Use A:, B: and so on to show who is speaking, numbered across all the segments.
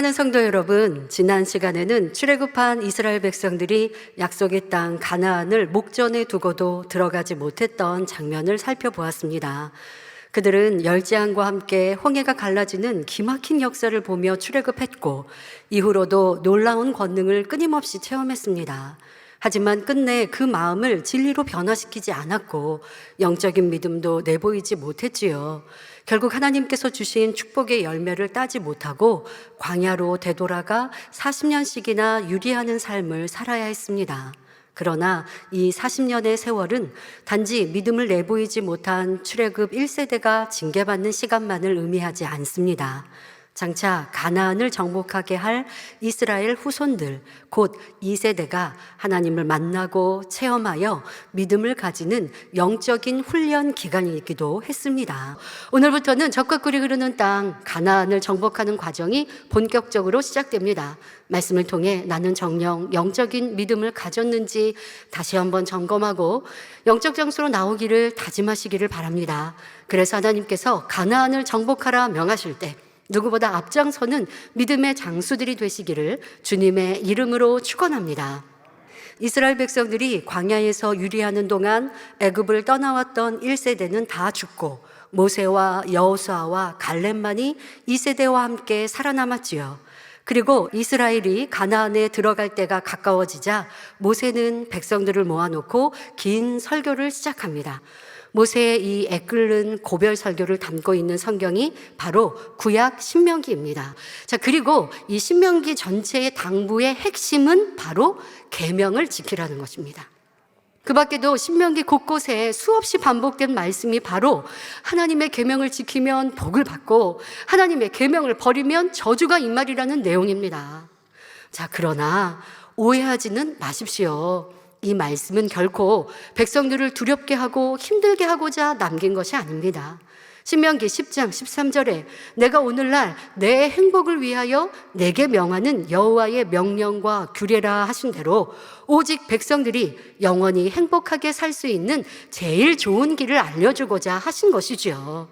A: 사랑하는 성도 여러분, 지난 시간에는 출애굽한 이스라엘 백성들이 약속의 땅 가나안을 목전에 두고도 들어가지 못했던 장면을 살펴보았습니다. 그들은 열재앙과 함께 홍해가 갈라지는 기막힌 역사를 보며 출애굽했고 이후로도 놀라운 권능을 끊임없이 체험했습니다. 하지만 끝내 그 마음을 진리로 변화시키지 않았고 영적인 믿음도 내보이지 못했지요. 결국 하나님께서 주신 축복의 열매를 따지 못하고 광야로 되돌아가 40년씩이나 유리하는 삶을 살아야 했습니다. 그러나 이 40년의 세월은 단지 믿음을 내보이지 못한 출애굽 1세대가 징계받는 시간만을 의미하지 않습니다. 장차 가나안을 정복하게 할 이스라엘 후손들, 곧 2세대가 하나님을 만나고 체험하여 믿음을 가지는 영적인 훈련 기간이기도 했습니다. 오늘부터는 적과 꿀이 흐르는 땅 가나안을 정복하는 과정이 본격적으로 시작됩니다. 말씀을 통해 나는 정녕 영적인 믿음을 가졌는지 다시 한번 점검하고 영적 장소로 나오기를 다짐하시기를 바랍니다. 그래서 하나님께서 가나안을 정복하라 명하실 때 누구보다 앞장서는 믿음의 장수들이 되시기를 주님의 이름으로 축원합니다. 이스라엘 백성들이 광야에서 유리하는 동안 애굽을 떠나왔던 1세대는 다 죽고 모세와 여호수아와 갈렙만이 2세대와 함께 살아남았지요. 그리고 이스라엘이 가나안에 들어갈 때가 가까워지자 모세는 백성들을 모아놓고 긴 설교를 시작합니다. 모세의 이 애끓는 고별 설교를 담고 있는 성경이 바로 구약 신명기입니다. 자, 그리고 이 신명기 전체의 당부의 핵심은 바로 계명을 지키라는 것입니다. 그 밖에도 신명기 곳곳에 수없이 반복된 말씀이 바로 하나님의 계명을 지키면 복을 받고 하나님의 계명을 버리면 저주가 임말이라는 내용입니다. 자, 그러나 오해하지는 마십시오. 이 말씀은 결코 백성들을 두렵게 하고 힘들게 하고자 남긴 것이 아닙니다. 신명기 10장 13절에 내가 오늘날 내 행복을 위하여 내게 명하는 여호와의 명령과 규례라 하신 대로 오직 백성들이 영원히 행복하게 살 수 있는 제일 좋은 길을 알려주고자 하신 것이지요.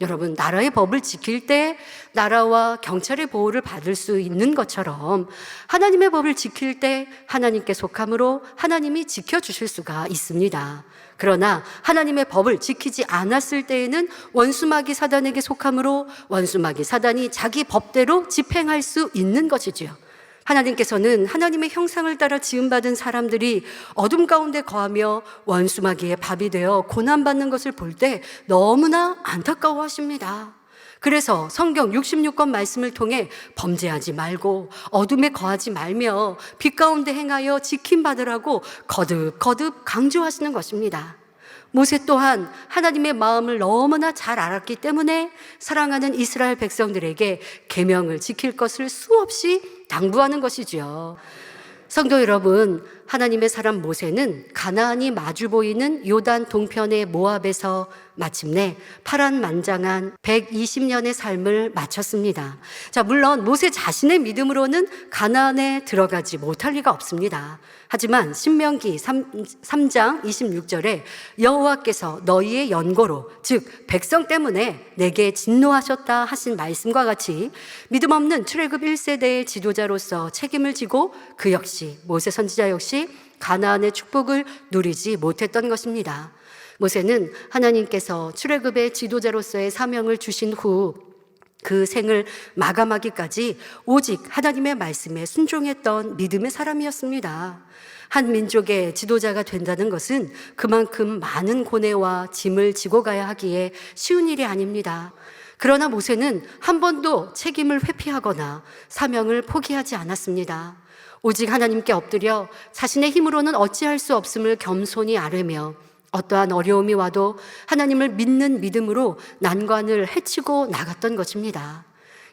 A: 여러분, 나라의 법을 지킬 때 나라와 경찰의 보호를 받을 수 있는 것처럼 하나님의 법을 지킬 때 하나님께 속함으로 하나님이 지켜주실 수가 있습니다. 그러나 하나님의 법을 지키지 않았을 때에는 원수마귀 사단에게 속함으로 원수마귀 사단이 자기 법대로 집행할 수 있는 것이지요. 하나님께서는 하나님의 형상을 따라 지음받은 사람들이 어둠 가운데 거하며 원수마귀의 밥이 되어 고난받는 것을 볼 때 너무나 안타까워하십니다. 그래서 성경 66권 말씀을 통해 범죄하지 말고 어둠에 거하지 말며 빛 가운데 행하여 지킴받으라고 거듭 강조하시는 것입니다. 모세 또한 하나님의 마음을 너무나 잘 알았기 때문에 사랑하는 이스라엘 백성들에게 계명을 지킬 것을 수없이 당부하는 것이지요. 성도 여러분, 하나님의 사람 모세는 가나안이 마주 보이는 요단 동편의 모압에서 마침내 파란만장한 120년의 삶을 마쳤습니다. 자, 물론 모세 자신의 믿음으로는 가나안에 들어가지 못할 리가 없습니다. 하지만 신명기 3장 26절에 여호와께서 너희의 연고로 즉 백성 때문에 내게 진노하셨다 하신 말씀과 같이 믿음 없는 출애굽 1세대의 지도자로서 책임을 지고 그 역시 모세 선지자 역시 가나안의 축복을 누리지 못했던 것입니다. 모세는 하나님께서 출애굽의 지도자로서의 사명을 주신 후 그 생을 마감하기까지 오직 하나님의 말씀에 순종했던 믿음의 사람이었습니다. 한 민족의 지도자가 된다는 것은 그만큼 많은 고뇌와 짐을 지고 가야 하기에 쉬운 일이 아닙니다. 그러나 모세는 한 번도 책임을 회피하거나 사명을 포기하지 않았습니다. 오직 하나님께 엎드려 자신의 힘으로는 어찌할 수 없음을 겸손히 아뢰며 어떠한 어려움이 와도 하나님을 믿는 믿음으로 난관을 헤치고 나갔던 것입니다.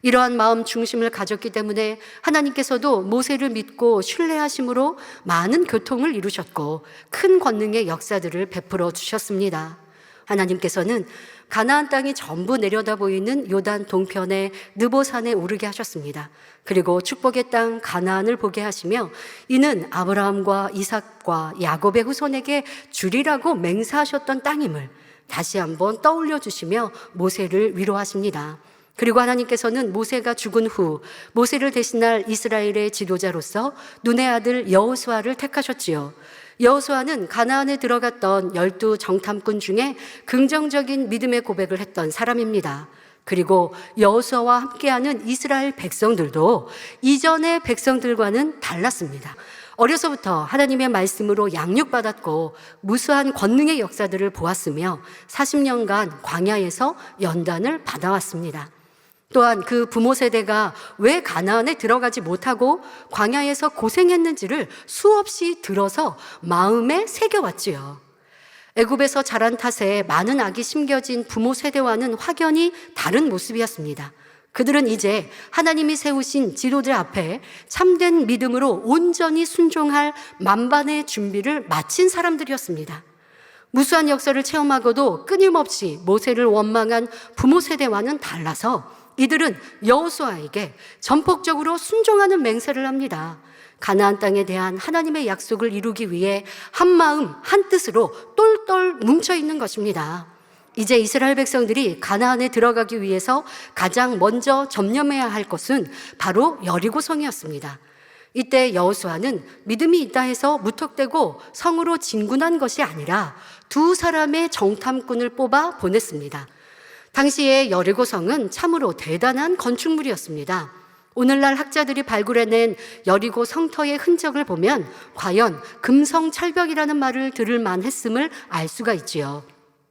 A: 이러한 마음 중심을 가졌기 때문에 하나님께서도 모세를 믿고 신뢰하심으로 많은 교통을 이루셨고 큰 권능의 역사들을 베풀어 주셨습니다. 하나님께서는 가나안 땅이 전부 내려다 보이는 요단 동편의 느보산에 오르게 하셨습니다. 그리고 축복의 땅 가나안을 보게 하시며 이는 아브라함과 이삭과 야곱의 후손에게 주리라고 맹세하셨던 땅임을 다시 한번 떠올려 주시며 모세를 위로하십니다. 그리고 하나님께서는 모세가 죽은 후 모세를 대신할 이스라엘의 지도자로서 눈의 아들 여호수아를 택하셨지요. 여호수아는 가나안에 들어갔던 12 정탐꾼 중에 긍정적인 믿음의 고백을 했던 사람입니다. 그리고 여호수아와 함께하는 이스라엘 백성들도 이전의 백성들과는 달랐습니다. 어려서부터 하나님의 말씀으로 양육받았고 무수한 권능의 역사들을 보았으며 40년간 광야에서 연단을 받아왔습니다. 또한 그 부모 세대가 왜 가나안에 들어가지 못하고 광야에서 고생했는지를 수없이 들어서 마음에 새겨왔지요. 애굽에서 자란 탓에 많은 악이 심겨진 부모 세대와는 확연히 다른 모습이었습니다. 그들은 이제 하나님이 세우신 지도자 앞에 참된 믿음으로 온전히 순종할 만반의 준비를 마친 사람들이었습니다. 무수한 역사를 체험하고도 끊임없이 모세를 원망한 부모 세대와는 달라서 이들은 여호수아에게 전폭적으로 순종하는 맹세를 합니다. 가나안 땅에 대한 하나님의 약속을 이루기 위해 한 마음 한 뜻으로 똘똘 뭉쳐 있는 것입니다. 이제 이스라엘 백성들이 가나안에 들어가기 위해서 가장 먼저 점령해야 할 것은 바로 여리고성이었습니다. 이때 여호수아는 믿음이 있다 해서 무턱대고 성으로 진군한 것이 아니라 2 사람의 정탐꾼을 뽑아 보냈습니다. 당시에 여리고성은 참으로 대단한 건축물이었습니다. 오늘날 학자들이 발굴해낸 여리고 성터의 흔적을 보면 과연 금성찰벽이라는 말을 들을 만했음을 알 수가 있지요.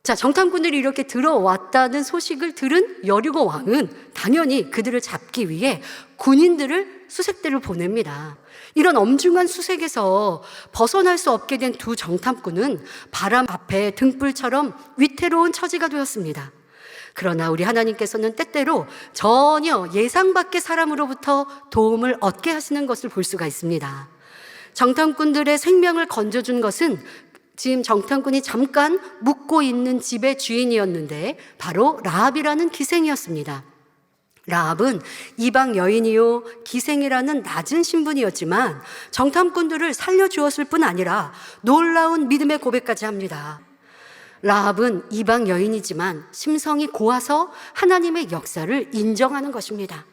A: 자, 정탐꾼들이 이렇게 들어왔다는 소식을 들은 여리고 왕은 당연히 그들을 잡기 위해 군인들을 수색대를 보냅니다. 이런 엄중한 수색에서 벗어날 수 없게 된 2 정탐꾼은 바람 앞에 등불처럼 위태로운 처지가 되었습니다. 그러나 우리 하나님께서는 때때로 전혀 예상 밖의 사람으로부터 도움을 얻게 하시는 것을 볼 수가 있습니다. 정탐꾼들의 생명을 건져준 것은 지금 정탐꾼이 잠깐 묵고 있는 집의 주인이었는데 바로 라합이라는 기생이었습니다. 라합은 이방 여인이요 기생이라는 낮은 신분이었지만 정탐꾼들을 살려주었을 뿐 아니라 놀라운 믿음의 고백까지 합니다. 라합은 이방 여인이지만 심성이 고와서 하나님의 역사를 인정하는 것입니다.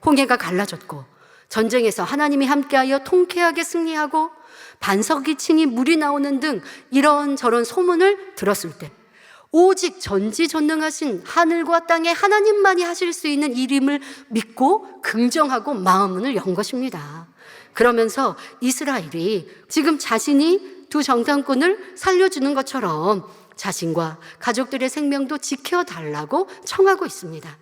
A: 홍해가 갈라졌고 전쟁에서 하나님이 함께하여 통쾌하게 승리하고 반석이 층이 물이 나오는 등 이런저런 소문을 들었을 때 오직 전지전능하신 하늘과 땅의 하나님만이 하실 수 있는 일임을 믿고 긍정하고 마음문을 연 것입니다. 그러면서 이스라엘이 지금 자신이 2 정탐꾼을 살려주는 것처럼 자신과 가족들의 생명도 지켜달라고 청하고 있습니다.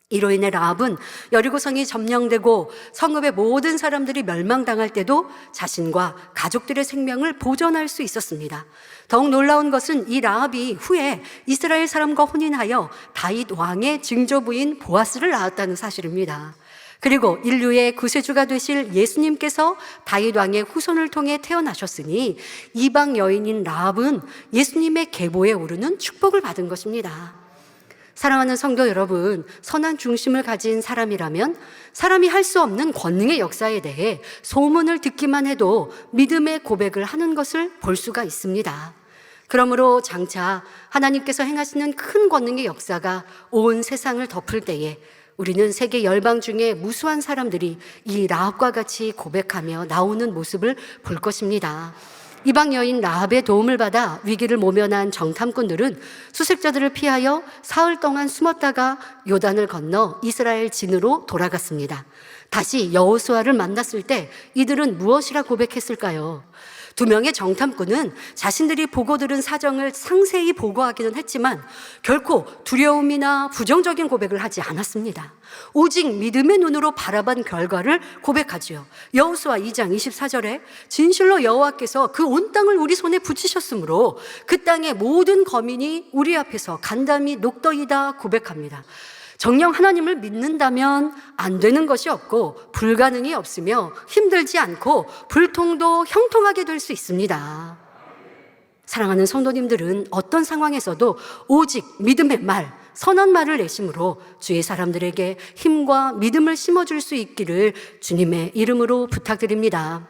A: 이로 인해 라합은 여리고성이 점령되고 성읍의 모든 사람들이 멸망당할 때도 자신과 가족들의 생명을 보존할 수 있었습니다. 더욱 놀라운 것은 이 라합이 후에 이스라엘 사람과 혼인하여 다윗 왕의 증조부인 보아스를 낳았다는 사실입니다. 그리고 인류의 구세주가 되실 예수님께서 다윗 왕의 후손을 통해 태어나셨으니 이방 여인인 라합은 예수님의 계보에 오르는 축복을 받은 것입니다. 사랑하는 성도 여러분, 선한 중심을 가진 사람이라면 사람이 할 수 없는 권능의 역사에 대해 소문을 듣기만 해도 믿음의 고백을 하는 것을 볼 수가 있습니다. 그러므로 장차 하나님께서 행하시는 큰 권능의 역사가 온 세상을 덮을 때에 우리는 세계 열방 중에 무수한 사람들이 이 라합과 같이 고백하며 나오는 모습을 볼 것입니다. 이방 여인 라합의 도움을 받아 위기를 모면한 정탐꾼들은 수색자들을 피하여 사흘 동안 숨었다가 요단을 건너 이스라엘 진으로 돌아갔습니다. 다시 여호수아를 만났을 때 이들은 무엇이라 고백했을까요? 2명의 정탐꾼은 자신들이 보고 들은 사정을 상세히 보고하기는 했지만 결코 두려움이나 부정적인 고백을 하지 않았습니다. 오직 믿음의 눈으로 바라본 결과를 고백하지요. 여호수아 2장 24절에 진실로 여호와께서 그 온 땅을 우리 손에 붙이셨으므로 그 땅의 모든 거민이 우리 앞에서 간담이 녹더이다 고백합니다. 정녕 하나님을 믿는다면 안 되는 것이 없고 불가능이 없으며 힘들지 않고 불통도 형통하게 될 수 있습니다. 사랑하는 성도님들은 어떤 상황에서도 오직 믿음의 말, 선한 말을 내심으로 주의 사람들에게 힘과 믿음을 심어줄 수 있기를 주님의 이름으로 부탁드립니다.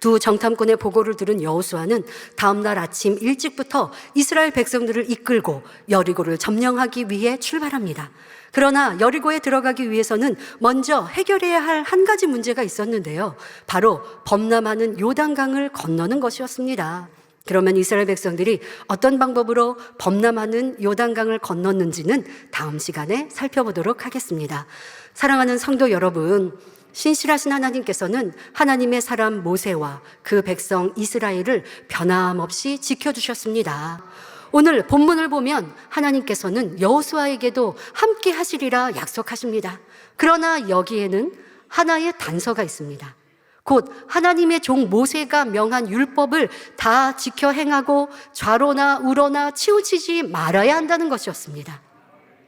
A: 두 정탐꾼의 보고를 들은 여호수아는 다음 날 아침 일찍부터 이스라엘 백성들을 이끌고 여리고를 점령하기 위해 출발합니다. 그러나 여리고에 들어가기 위해서는 먼저 해결해야 할 한 가지 문제가 있었는데요. 바로 범람하는 요단강을 건너는 것이었습니다. 그러면 이스라엘 백성들이 어떤 방법으로 범람하는 요단강을 건넜는지는 다음 시간에 살펴보도록 하겠습니다. 사랑하는 성도 여러분, 신실하신 하나님께서는 하나님의 사람 모세와 그 백성 이스라엘을 변함없이 지켜주셨습니다. 오늘 본문을 보면 하나님께서는 여호수아에게도 함께 하시리라 약속하십니다. 그러나 여기에는 하나의 단서가 있습니다. 곧 하나님의 종 모세가 명한 율법을 다 지켜 행하고 좌로나 우로나 치우치지 말아야 한다는 것이었습니다.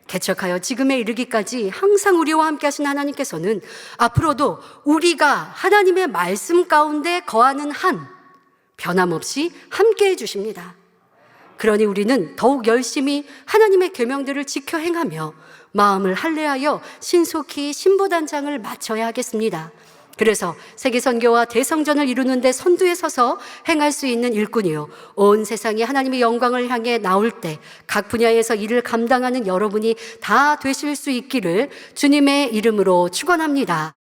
A: 개척하여 지금에 이르기까지 항상 우리와 함께 하신 하나님께서는 앞으로도 우리가 하나님의 말씀 가운데 거하는 한 변함없이 함께 해주십니다. 그러니 우리는 더욱 열심히 하나님의 계명들을 지켜 행하며 마음을 할례하여 신속히 신부단장을 마쳐야 하겠습니다. 그래서 세계선교와 대성전을 이루는 데 선두에 서서 행할 수 있는 일꾼이요, 온 세상이 하나님의 영광을 향해 나올 때 각 분야에서 일을 감당하는 여러분이 다 되실 수 있기를 주님의 이름으로 축원합니다.